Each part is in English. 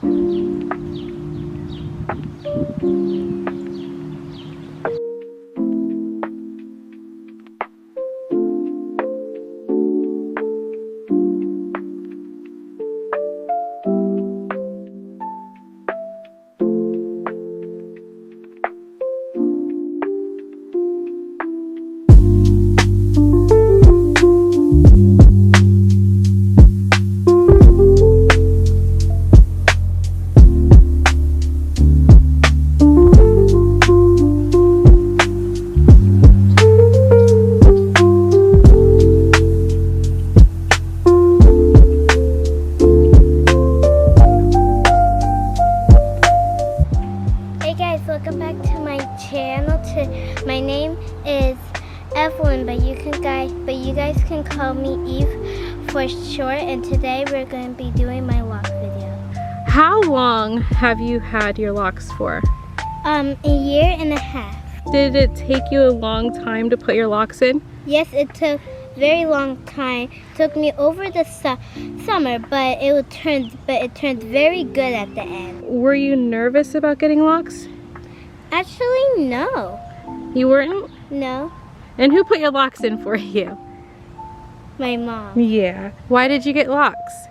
Welcome back to my channel. My name is Evelyn, but you guys can call me Eve for short. And today we're going to be doing my LOCS video. How long have you had your LOCS for? A year and a half. Did it take you a long time to put your LOCS in? Yes, it took very long time. It took me over the summer, but it turned very good at the end. Were you nervous about getting LOCS? Actually, no. You weren't? No. And who put your LOCS in for you? My mom. Yeah. Why did you get LOCS?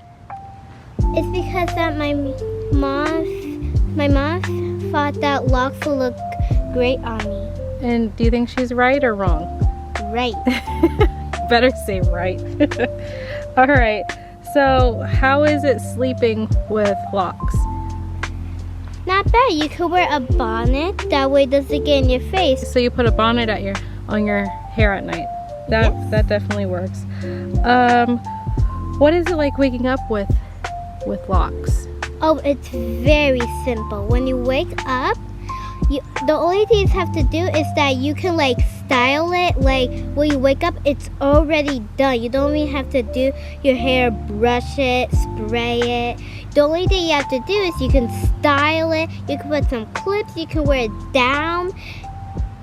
It's because that my mom thought that LOCS would look great on me. And do you think she's right or wrong? Right. Better say right. All right. So how is it sleeping with LOCS? Not bad. You could wear a bonnet. That way it doesn't get in your face. So you put a bonnet on your hair at night. That definitely works. What is it like waking up with LOCS? Oh, it's very simple. When you wake up, the only thing you have to do is that you can like style it. Like when you wake up, it's already done. You don't even have to do your hair, brush it, spray it. The only thing you have to do is you can style it. You can put some clips. You can wear it down,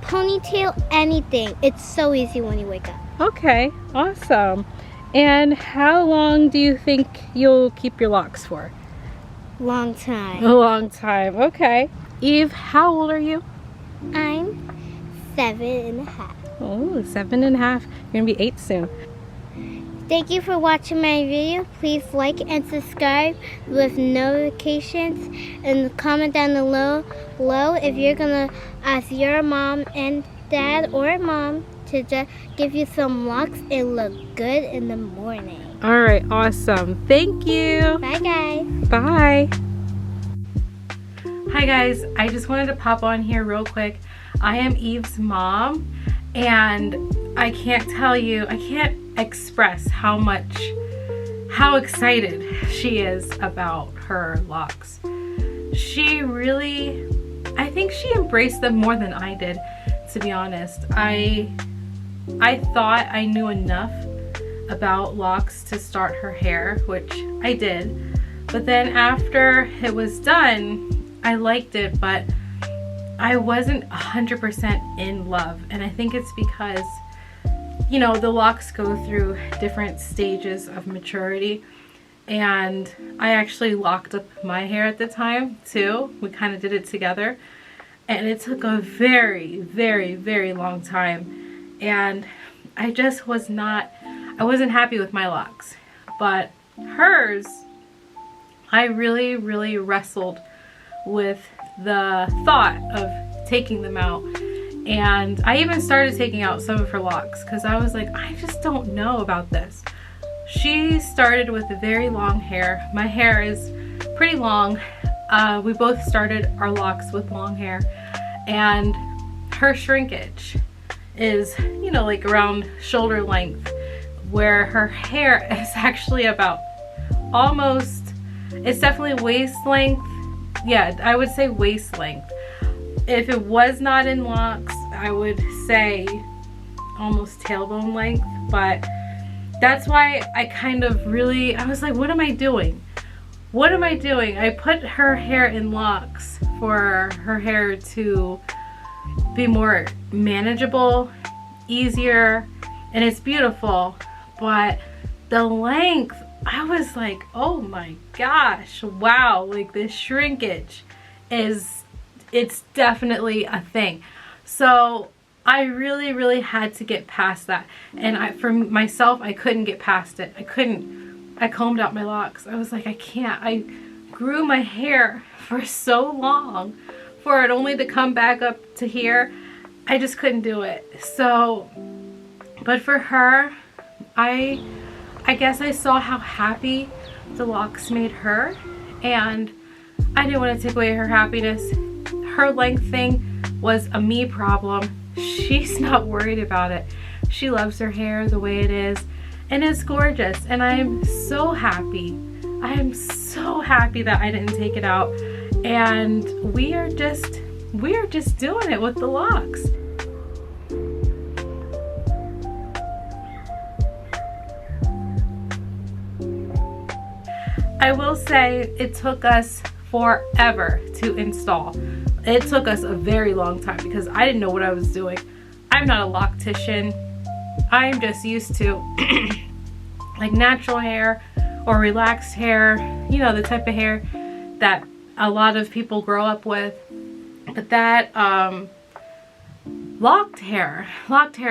ponytail, anything. It's so easy when you wake up. Okay, awesome. And how long do you think you'll keep your LOCS for? Long time. A long time, okay. Eve, how old are you? I'm 7.5. Oh, 7.5. You're gonna be 8 soon. Thank you for watching my video. Please like and subscribe with notifications, and comment down below if you're gonna ask your mom and dad or mom to just give you some LOCS and look good in the morning. All right, awesome. Thank you. Bye guys. Bye. Hi guys, I just wanted to pop on here real quick. I am Eve's mom, and I can't express how excited she is about her LOCS. She really, I think she embraced them more than I did, to be honest. I thought I knew enough about LOCS to start her hair, which I did, but then after it was done, I liked it, but I wasn't 100% in love. And I think it's because, you know, the LOCS go through different stages of maturity, and I actually locked up my hair at the time too. We kind of did it together, and it took a very, very, very long time, and I just wasn't happy with my LOCS. But hers, I really, really wrestled with the thought of taking them out. And I even started taking out some of her LOCS because I was like, I just don't know about this. She started with very long hair. My hair is pretty long. We both started our LOCS with long hair, and her shrinkage is, you know, like around shoulder length, where her hair is actually about almost, it's definitely waist length. Yeah, I would say waist length. If it was not in LOCS, I would say almost tailbone length, but that's why I kind of really, I was like, what am I doing? What am I doing? I put her hair in LOCS for her hair to be more manageable, easier, and it's beautiful, but the length I was like, oh my gosh, wow, like this shrinkage it's definitely a thing. So I really had to get past that. And for myself, I couldn't get past it. I combed out my locks. I was like, I can't. I grew my hair for so long for it only to come back up to here. I just couldn't do it. So, but for her, I guess I saw how happy the locks made her, and I didn't want to take away her happiness. Her length thing was a me problem. She's not worried about it. She loves her hair the way it is, and it's gorgeous, and I'm so happy. I am so happy that I didn't take it out, and we are just doing it with the locks. I will say it took us forever to install. It took us a very long time because I didn't know what I was doing. I'm not a loctician. I'm just used to like natural hair or relaxed hair, you know, the type of hair that a lot of people grow up with. But that locked hair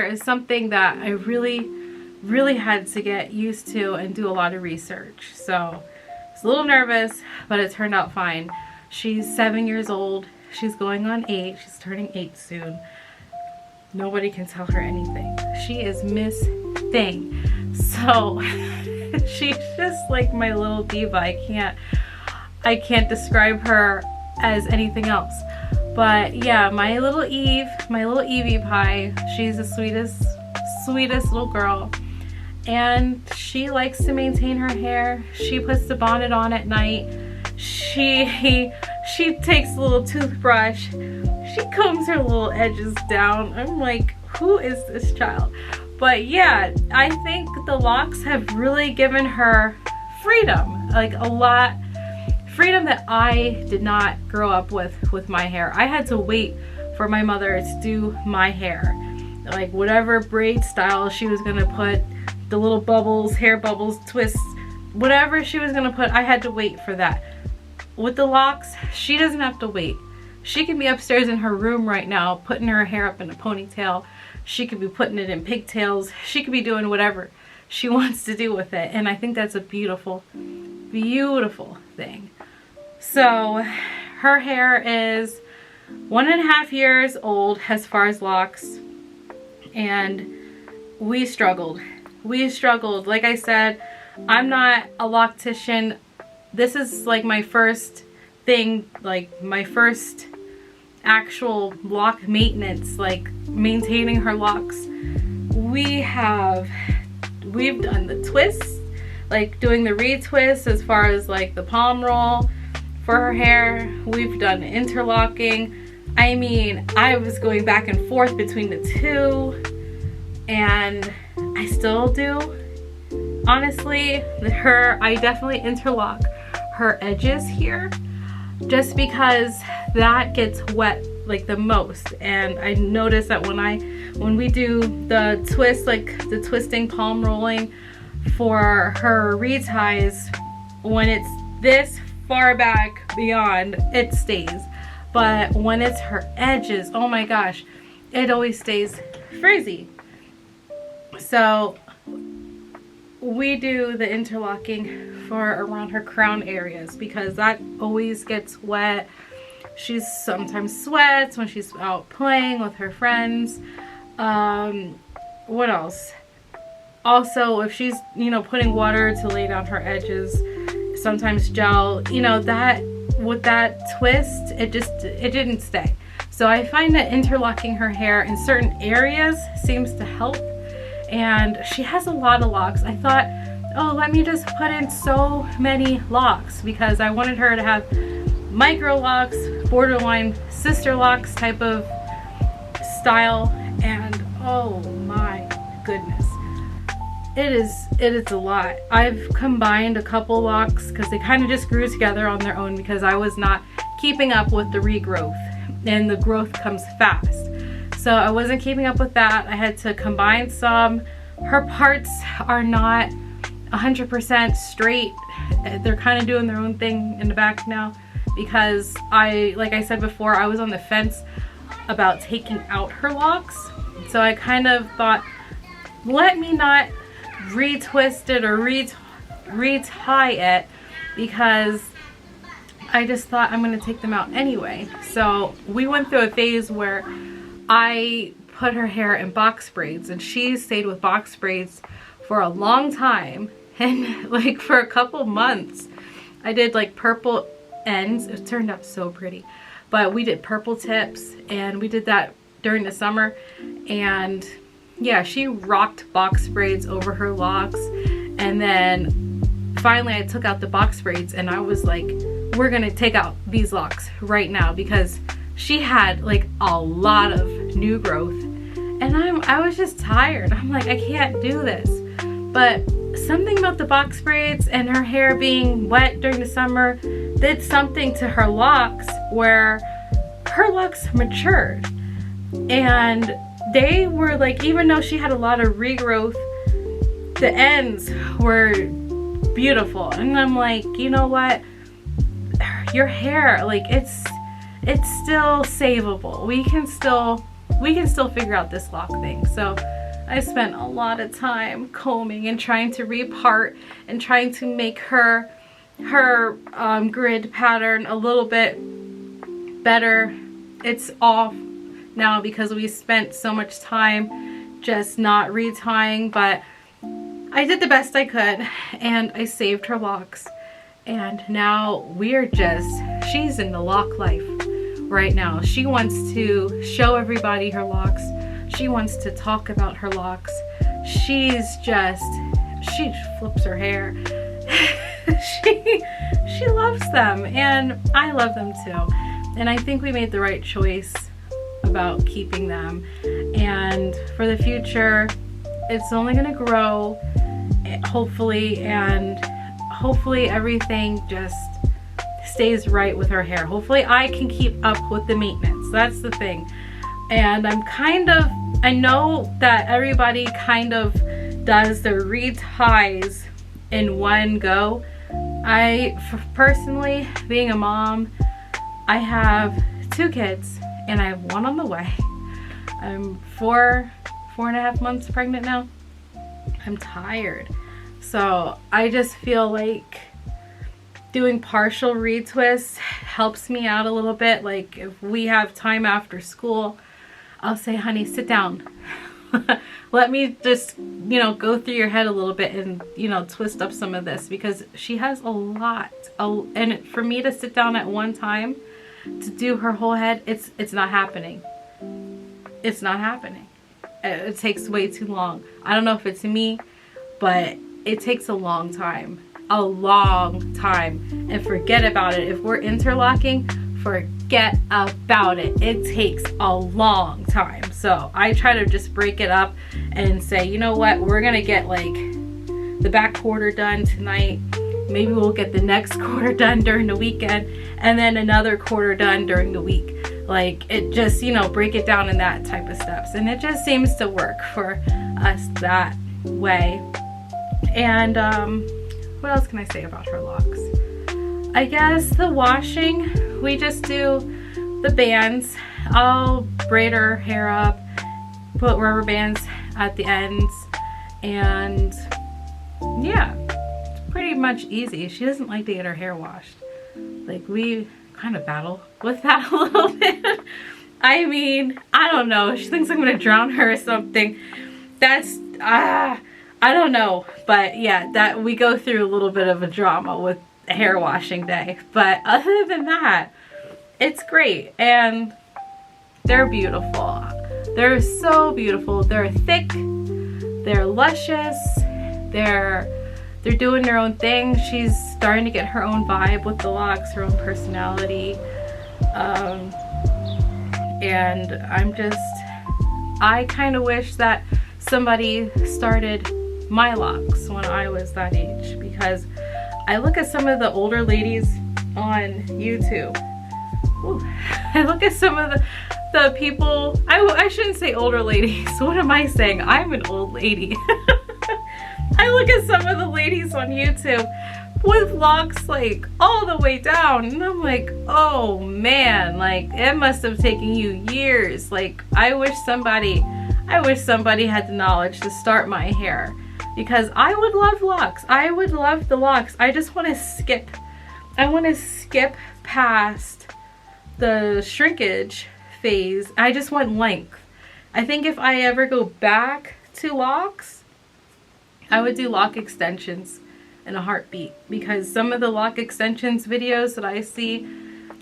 is something that I really had to get used to and do a lot of research. So I was a little nervous, but it turned out fine. She's 7 years old. She's going on 8. She's turning 8 soon. Nobody can tell her anything. She is Miss Thing. So she's just like my little diva. I can't describe her as anything else. But yeah, my little Evie pie, she's the sweetest little girl. And she likes to maintain her hair. She puts the bonnet on at night. She takes a little toothbrush. She combs her little edges down. I'm like, who is this child? But yeah, I think the locks have really given her freedom, like a lot. Freedom that I did not grow up with my hair. I had to wait for my mother to do my hair. Like whatever braid style she was gonna put, the little bubbles, hair bubbles, twists, whatever she was gonna put, I had to wait for that. With the locks, she doesn't have to wait. She can be upstairs in her room right now putting her hair up in a ponytail. She could be putting it in pigtails. She could be doing whatever she wants to do with it. And I think that's a beautiful, beautiful thing. So her hair is 1.5 years old as far as locks, and we struggled. Like I said, I'm not a loctician. This is like my first thing, like my first actual lock maintenance, like maintaining her locks. We've done the twists, like doing the retwist as far as like the palm roll for her hair. We've done interlocking. I mean, I was going back and forth between the two, and I still do. Honestly, I definitely interlock her edges here just because that gets wet like the most. And I noticed that when we do the twist, like the twisting palm rolling for her reties, when it's this far back beyond, it stays. But when it's her edges, oh my gosh, it always stays frizzy. So we do the interlocking for around her crown areas because that always gets wet. She sometimes sweats when she's out playing with her friends. What else? Also, if she's, you know, putting water to lay down her edges, sometimes gel, you know, that with that twist, it didn't stay. So I find that interlocking her hair in certain areas seems to help. And she has a lot of locks. I thought, oh, let me just put in so many locks because I wanted her to have micro locks, borderline sister locks type of style. And oh my goodness, it is a lot. I've combined a couple locks because they kind of just grew together on their own because I was not keeping up with the regrowth, and the growth comes fast. So I wasn't keeping up with that. I had to combine some. Her parts are not 100% straight. They're kind of doing their own thing in the back now because like I said before, I was on the fence about taking out her locks. So I kind of thought, let me not retwist it or retie it, because I just thought I'm going to take them out anyway. So we went through a phase where I put her hair in box braids, and she stayed with box braids for a long time. And like for a couple months, I did like purple ends. It turned out so pretty. But we did purple tips, and we did that during the summer. And yeah, she rocked box braids over her locks. And then finally I took out the box braids, and I was like, we're gonna take out these locks right now, because she had like a lot of new growth, and I was just tired. I'm like, I can't do this. But something about the box braids and her hair being wet during the summer did something to her locks, where her locks matured, and they were like, even though she had a lot of regrowth, the ends were beautiful. And I'm like, you know what, your hair, like it's still savable. We can still figure out this lock thing. So I spent a lot of time combing and trying to repart and trying to make her grid pattern a little bit better. It's off now because we spent so much time just not retying, but I did the best I could, and I saved her locks. And now she's in the lock life right now. She wants to show everybody her locks. She wants to talk about her locks. She flips her hair. She loves them, and I love them too. And I think we made the right choice about keeping them. And for the future, it's only gonna grow, hopefully, and hopefully everything just stays right with her hair. Hopefully I can keep up with the maintenance. That's the thing. And I know that everybody kind of does their reties in one go. Personally, being a mom, I have 2 kids, and I have 1 on the way. I'm 4.5 months pregnant now. I'm tired. So I just feel like doing partial retwists helps me out a little bit. Like if we have time after school, I'll say, honey, sit down. Let me just, go through your head a little bit and, twist up some of this, because she has a lot. And for me to sit down at one time to do her whole head, it's not happening. It's not happening. It takes way too long. I don't know if it's me, but it takes a long time. A long time. And forget about it. If we're interlocking, forget about it. It takes a long time. So I try to just break it up and say, you know what, we're gonna get like the back quarter done tonight. Maybe we'll get the next quarter done during the weekend, and then another quarter done during the week. Like it just, break it down in that type of steps. And it just seems to work for us that way. And what else can I say about her locks? I guess the washing, we just do the bands. I'll braid her hair up, put rubber bands at the ends, and yeah, it's pretty much easy. She doesn't like to get her hair washed. Like we kind of battle with that a little bit. I mean, I don't know. She thinks I'm gonna drown her or something. That's, I don't know. But yeah, that we go through a little bit of a drama with hair washing day. But other than that, it's great. And they're beautiful. They're so beautiful. They're thick. They're luscious. They're doing their own thing. She's starting to get her own vibe with the locks, her own personality. And I kind of wish that somebody started my locks when I was that age, because I look at some of the older ladies on YouTube. Ooh. I look at some of the people, I shouldn't say older ladies. What am I saying? I'm an old lady. I look at some of the ladies on YouTube with locks like all the way down, and I'm like, oh man, like it must have taken you years. Like I wish somebody had the knowledge to start my hair, because I would love locks. I would love the locks. I just want to skip past the shrinkage phase. I just want length. I think if I ever go back to locks, I would do lock extensions in a heartbeat, because some of the lock extensions videos that I see,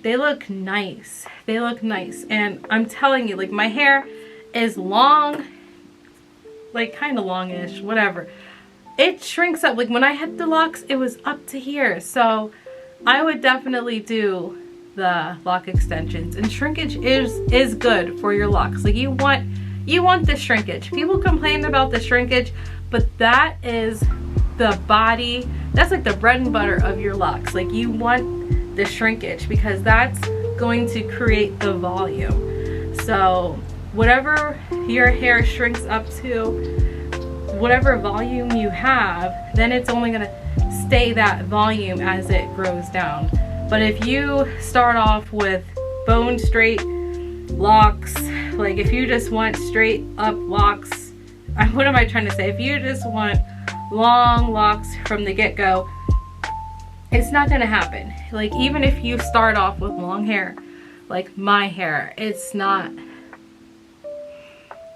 they look nice. They look nice. And I'm telling you, like my hair is long, like kind of longish, whatever. It shrinks up. Like when I had the locks, it was up to here. So I would definitely do the lock extensions. And shrinkage is good for your locks. Like you want the shrinkage. People complain about the shrinkage, but that is the body, that's like the bread and butter of your locks. Like you want the shrinkage, because that's going to create the volume. So whatever your hair shrinks up to, whatever volume you have, then it's only going to stay that volume as it grows down. But if you start off with bone straight locks, like if you just want straight up locks, what am I trying to say? If you just want long locks from the get-go, it's not gonna happen. Like even if you start off with long hair, like my hair, it's not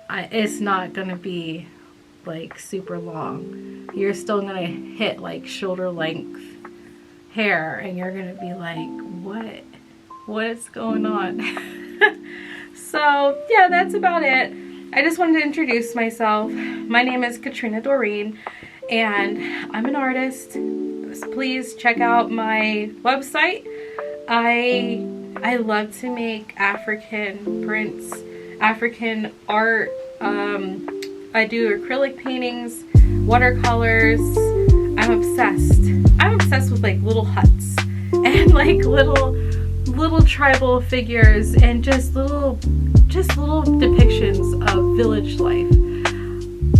gonna be like super long. You're still gonna hit like shoulder length hair, and you're gonna be like, what is going on? So yeah, that's about it. I just wanted to introduce myself. My name is Katrina Doreen, and I'm an artist. Please check out my website. I love to make African prints, African art. I do acrylic paintings, watercolors. I'm obsessed with like little huts and like little tribal figures, and just little depictions of village life.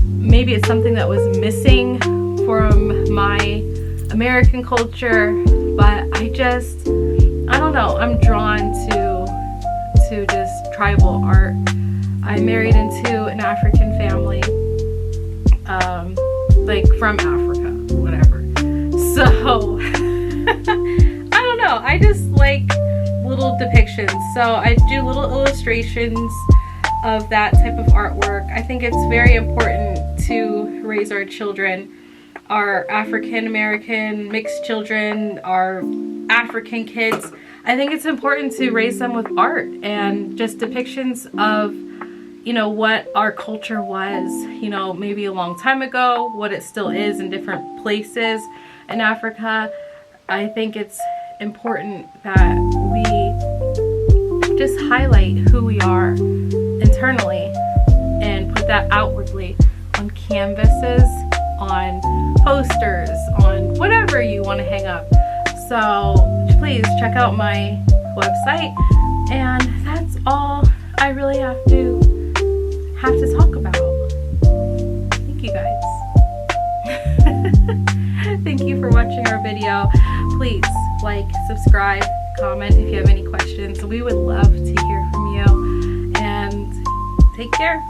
Maybe it's something that was missing from my American culture, but I don't know, I'm drawn to just tribal art. I married into an African family, like from Africa, whatever. So I don't know, I just like little depictions. So I do little illustrations of that type of artwork. I think it's very important to raise our children, our African American mixed children, our African kids. I think it's important to raise them with art and just depictions of, you know, what our culture was, you know, maybe a long time ago, what it still is in different places in Africa. I think it's important that we just highlight who we are internally and put that outwardly on canvases, on posters, on whatever you want to hang up. So please check out my website, and that's all I really have to talk about. Thank you guys. Thank you for watching our video. Please like, subscribe, comment if you have any questions. We would love to hear from you, and take care.